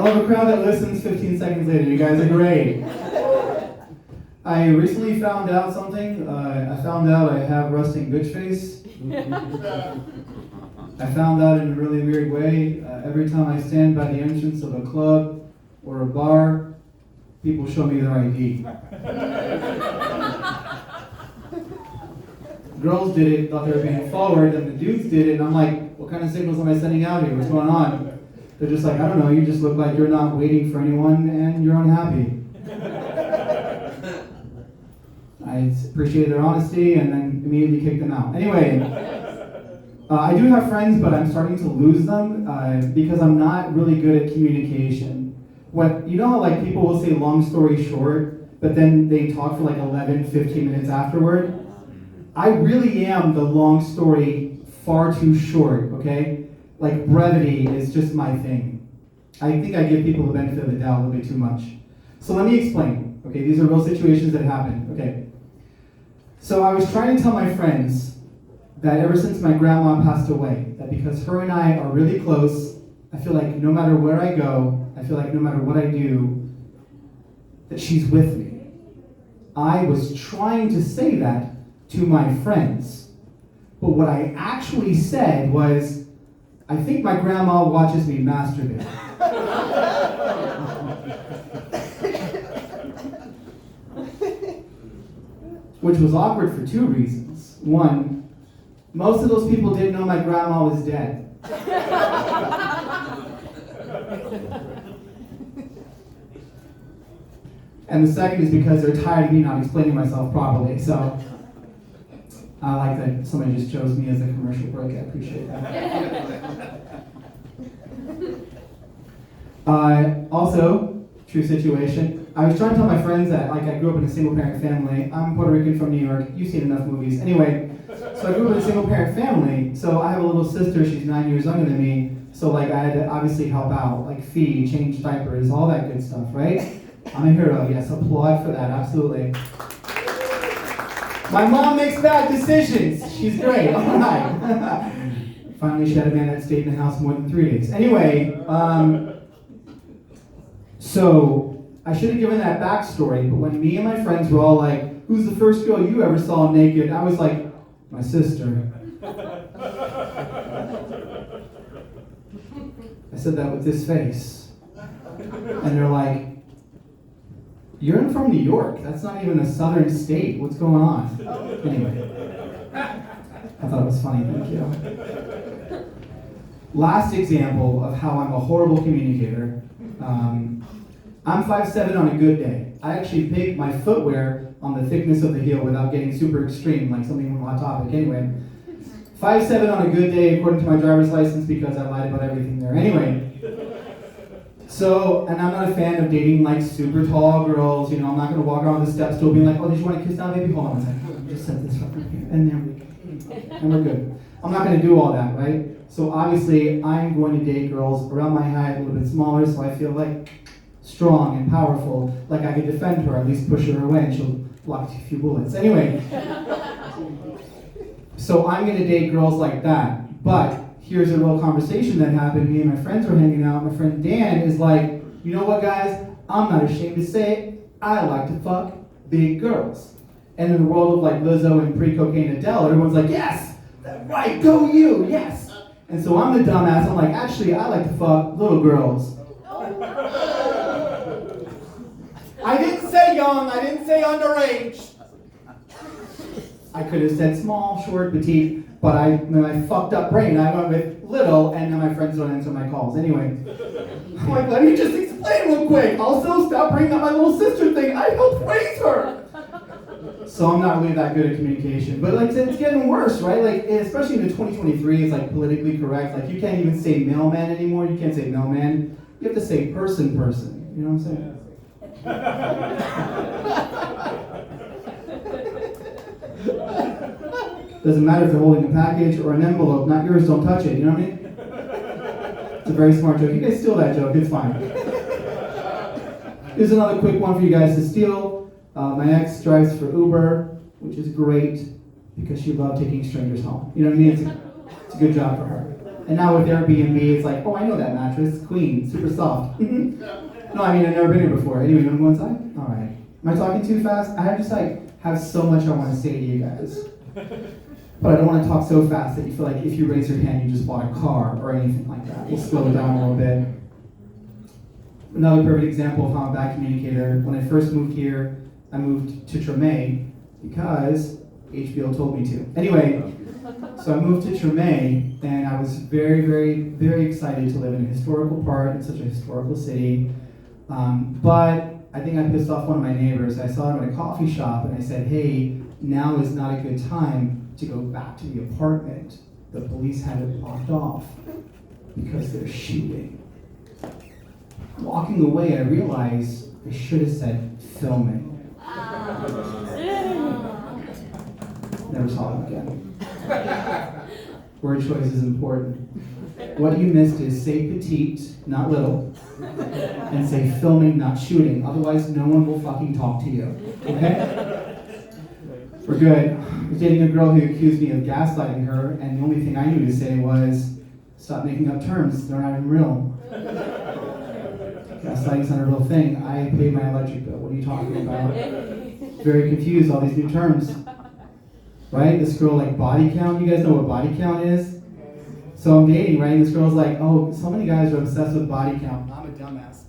have a crowd that listens 15 seconds later. You guys are great. I recently found out something. I found out I have resting bitch face. I found out in a really weird way. Every time I stand by the entrance of a club or a bar, people show me their ID. Girls did it, thought they were being forward, and the dudes did it, and I'm like, what kind of signals am I sending out here? What's going on? They're just like, I don't know, you just look like you're not waiting for anyone and you're unhappy. I appreciate their honesty and then immediately kicked them out. Anyway, I do have friends, but I'm starting to lose them because I'm not really good at communication. You know how like people will say long story short, but then they talk for like 11, 15 minutes afterward? I really am the long story far too short, okay? Like brevity is just my thing. I think I give people the benefit of the doubt a little bit too much. So let me explain, okay? These are real situations that happen, okay? So I was trying to tell my friends that ever since my grandma passed away, that because her and I are really close, I feel like no matter where I go, I feel like no matter what I do, that she's with me. I was trying to say that to my friends. But what I actually said was, I think my grandma watches me masturbate. Which was awkward for two reasons. One, most of those people didn't know my grandma was dead. And the second is because they're tired of me not explaining myself properly. So I like that somebody just chose me as a commercial break. I appreciate that. Also, true situation. I was trying to tell my friends that I grew up in a single parent family. I'm Puerto Rican from New York. You've seen enough movies. Anyway, so I grew up in a single parent family. So I have a little sister. She's 9 years younger than me. So I had to obviously help out, like feed, change diapers, all that good stuff, right? I'm a hero. Yes, applaud for that. Absolutely. My mom makes bad decisions. She's great. All right. Finally, she had a man that stayed in the house more than 3 days. Anyway, so I should have given that backstory, but when me and my friends were all like, who's the first girl you ever saw naked? I was like, my sister. I said that with this face. And they're like, you're from New York. That's not even a southern state. What's going on? Anyway, I thought it was funny. Thank you. Last example of how I'm a horrible communicator. I'm 5'7" on a good day. I actually pick my footwear on the thickness of the heel without getting super extreme, like something from Hot Topic. Anyway, 5'7" on a good day according to my driver's license because I lied about everything there. Anyway. So, and I'm not a fan of dating like super tall girls, you know, I'm not going to walk around the steps still being like, oh, did you want to kiss now, baby? Hold on a second, just set this up right here, and there we go, and we're good. I'm not going to do all that, right? So obviously, I'm going to date girls around my height, a little bit smaller, so I feel like strong and powerful, like I could defend her, at least push her away, and she'll block a few bullets. Anyway, so I'm going to date girls like that, but here's a real conversation that happened. Me and my friends were hanging out. My friend Dan is like, you know what, guys? I'm not ashamed to say it. I like to fuck big girls. And in the world of like Lizzo and pre-cocaine Adele, everyone's like, yes, that's right, go you, yes. And so I'm the dumbass. I'm like, actually, I like to fuck little girls. I didn't say young. I didn't say underage. I could have said small, short, petite. But in my fucked up brain, I went with little, and then my friends don't answer my calls. Anyway, I'm like, let me just explain real quick. Also, stop bringing up my little sister thing. I helped raise her. So I'm not really that good at communication. But like, it's getting worse, right? Like, especially in 2023, it's like politically correct. Like, you can't even say mailman anymore. You can't say mailman. You have to say person. You know what I'm saying? Doesn't matter if they're holding a package or an envelope, not yours, don't touch it, you know what I mean? It's a very smart joke. You guys steal that joke, it's fine. Here's another quick one for you guys to steal. My ex drives for Uber, which is great because she loved taking strangers home. You know what I mean? It's a good job for her. And now with Airbnb, it's like, oh, I know that mattress, queen, super soft. No, I mean, I've never been here before. Anyway, you want to go inside? All right. Am I talking too fast? I just have so much I want to say to you guys. But I don't want to talk so fast that you feel like if you raise your hand, you just bought a car or anything like that. We'll slow it down a little bit. Another perfect example of how I'm a bad communicator. When I first moved here, I moved to Tremay because HBO told me to. Anyway, so I moved to Tremay, and I was very, very, very excited to live in a historical part in such a historical city. But I think I pissed off one of my neighbors. I saw him at a coffee shop, and I said, hey, now is not a good time to go back to the apartment. The police had it blocked off because they're shooting. Walking away, I realized I should have said filming. Never saw him again. Word choice is important. What you missed is say petite, not little, and say filming, not shooting. Otherwise, no one will fucking talk to you. Okay? We're good. I was dating a girl who accused me of gaslighting her, and the only thing I knew to say was, stop making up terms. They're not even real. Gaslighting's not a real thing. I paid my electric bill. What are you talking about? Very confused, all these new terms. Right? This girl, like body count. You guys know what body count is? So I'm dating, right? And this girl's like, oh, so many guys are obsessed with body count. I'm a dumbass.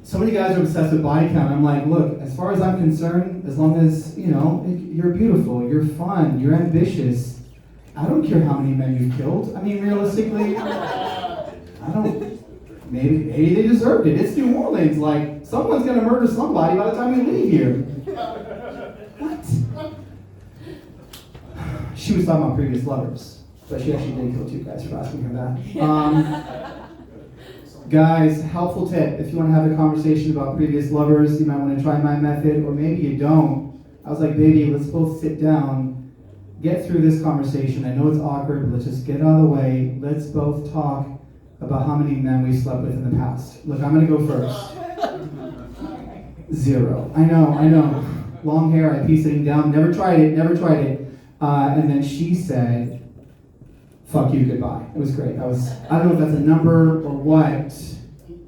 So many guys are obsessed with body count. I'm like, look, as far as I'm concerned, as long as, you know, you're beautiful, you're fun, you're ambitious, I don't care how many men you've killed. I mean, realistically, I don't, maybe they deserved it. It's New Orleans. Like, someone's going to murder somebody by the time we leave here. What? She was talking about previous lovers, but she actually did kill 2 guys for asking her that. Guys, helpful tip, if you want to have a conversation about previous lovers, you might want to try my method, or maybe you don't. I was like, baby, let's both sit down, get through this conversation. I know it's awkward, but let's just get out of the way. Let's both talk about how many men we slept with in the past. Look, I'm going to go first. 0. I know. Long hair, I pee sitting down, never tried it. And then she said, fuck you, goodbye. It was great. I don't know if that's a number or what,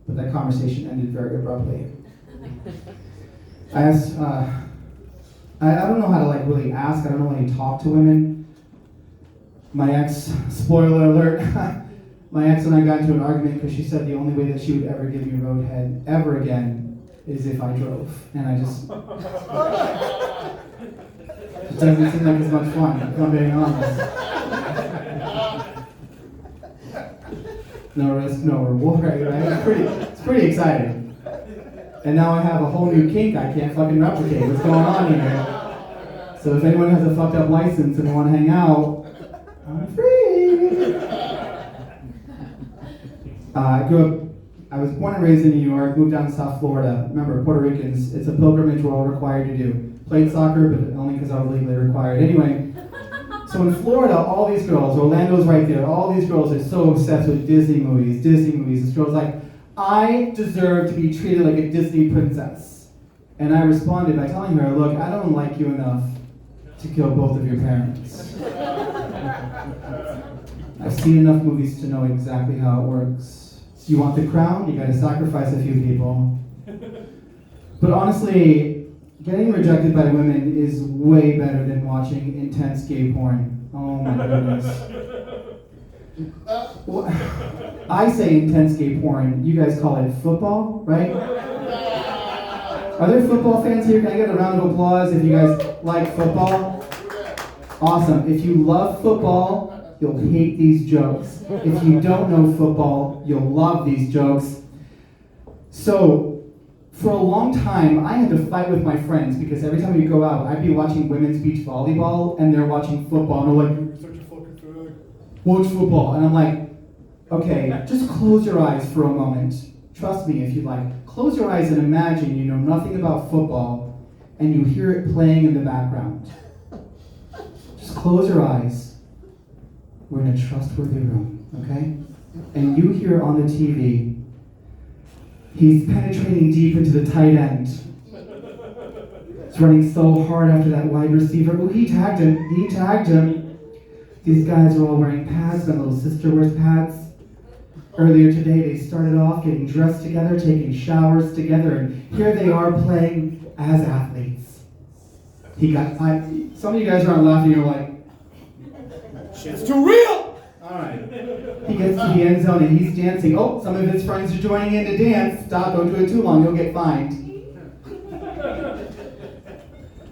but that conversation ended very abruptly. I asked, I don't know how to like really ask. I don't know how to talk to women. My ex, spoiler alert, my ex and I got into an argument because she said the only way that she would ever give me roadhead ever again is if I drove. And I just, it doesn't seem like as much fun, if I'm being honest. No risk, no reward, right? It's pretty exciting. And now I have a whole new kink I can't fucking replicate. What's going on here? So if anyone has a fucked up license and want to hang out, I'm free. I was born and raised in New York, moved down to South Florida. Remember, Puerto Ricans, it's a pilgrimage we're all required to do. Played soccer, but only because I was legally required. Anyway, so in Florida, all these girls, Orlando's right there, all these girls are so obsessed with Disney movies. This girl's like, I deserve to be treated like a Disney princess. And I responded by telling her, look, I don't like you enough to kill both of your parents. I've seen enough movies to know exactly how it works. You want the crown? You gotta sacrifice a few people. But honestly, getting rejected by women is way better than watching intense gay porn. Oh my goodness. Well, I say intense gay porn, you guys call it football, right? Are there football fans here? Can I get a round of applause if you guys like football? Awesome. If you love football, you'll hate these jokes. If you don't know football, you'll love these jokes. So, for a long time, I had to fight with my friends because every time we go out, I'd be watching women's beach volleyball and they're watching football and they're like, you're such a fucking fag. Watch football. And I'm like, okay, just close your eyes for a moment. Trust me if you like. Close your eyes and imagine you know nothing about football and you hear it playing in the background. Just close your eyes. We're in a trustworthy room, okay? And you hear on the TV, he's penetrating deep into the tight end. He's running so hard after that wide receiver. Oh, he tagged him. These guys are all wearing pads. My little sister wears pads. Earlier today, they started off getting dressed together, taking showers together, and here they are playing as athletes. Some of you guys aren't laughing, you're like, shit's too real! Alright. He gets to the end zone and he's dancing. Oh, some of his friends are joining in to dance. Stop, don't do it too long, you'll get fined.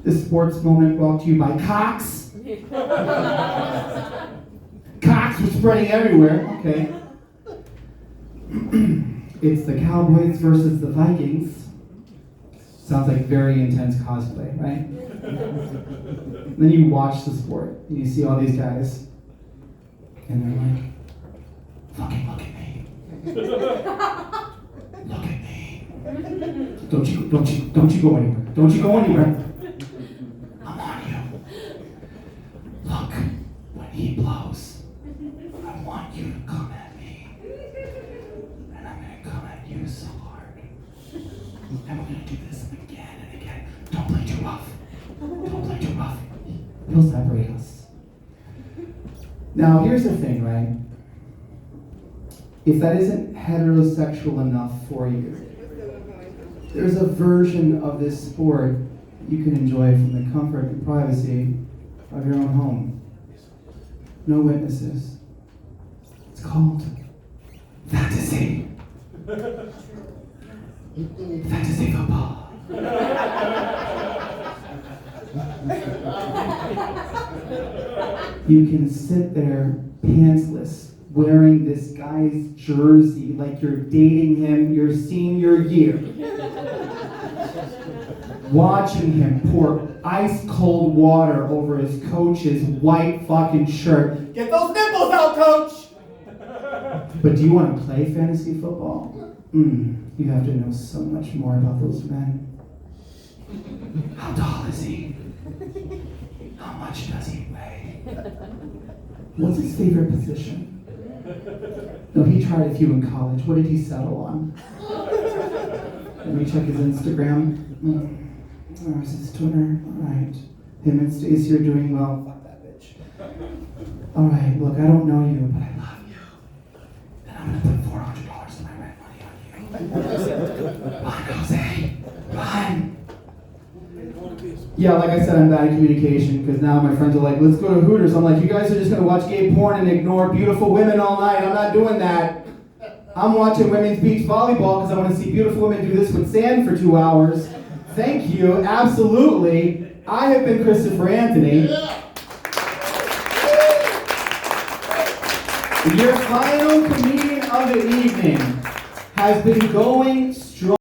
This sports moment brought to you by Cox. Cox was spreading everywhere. Okay. It's the Cowboys versus the Vikings. Sounds like very intense cosplay, right? Then you watch the sport and you see all these guys, and they're like, "Fucking look at me! Look at me! Don't you go anywhere! Don't you go anywhere! I'm on you! Look, when he blows, I want you to come at me, and I'm gonna come at you so hard, and we're gonna do this again and again. Don't play too rough. Don't play too rough. He'll separate us." Now, here's the thing, right? If that isn't heterosexual enough for you, there's a version of this sport you can enjoy from the comfort and privacy of your own home. No witnesses. It's called fantasy. Fantasy football. You can sit there pantsless, wearing this guy's jersey like you're dating him your senior year. Watching him pour ice cold water over his coach's white fucking shirt. Get those nipples out, coach! But do you want to play fantasy football? You have to know so much more about those men. How tall is he? How much does he weigh? What's his favorite position? No, he tried a few in college. What did he settle on? Let me check his Instagram. Where's his Twitter? Alright. Him and Stacey are doing well. Fuck that bitch. Alright, look, I don't know you, but I love you. And I'm gonna put $400 of my rent money on you. Run, Jose! Run! Yeah, like I said, I'm bad at communication because now my friends are like, let's go to Hooters. I'm like, you guys are just going to watch gay porn and ignore beautiful women all night. I'm not doing that. I'm watching women's beach volleyball because I want to see beautiful women do this with sand for 2 hours. Thank you, absolutely. I have been Christopher Anthony. Your final comedian of the evening has been going strong.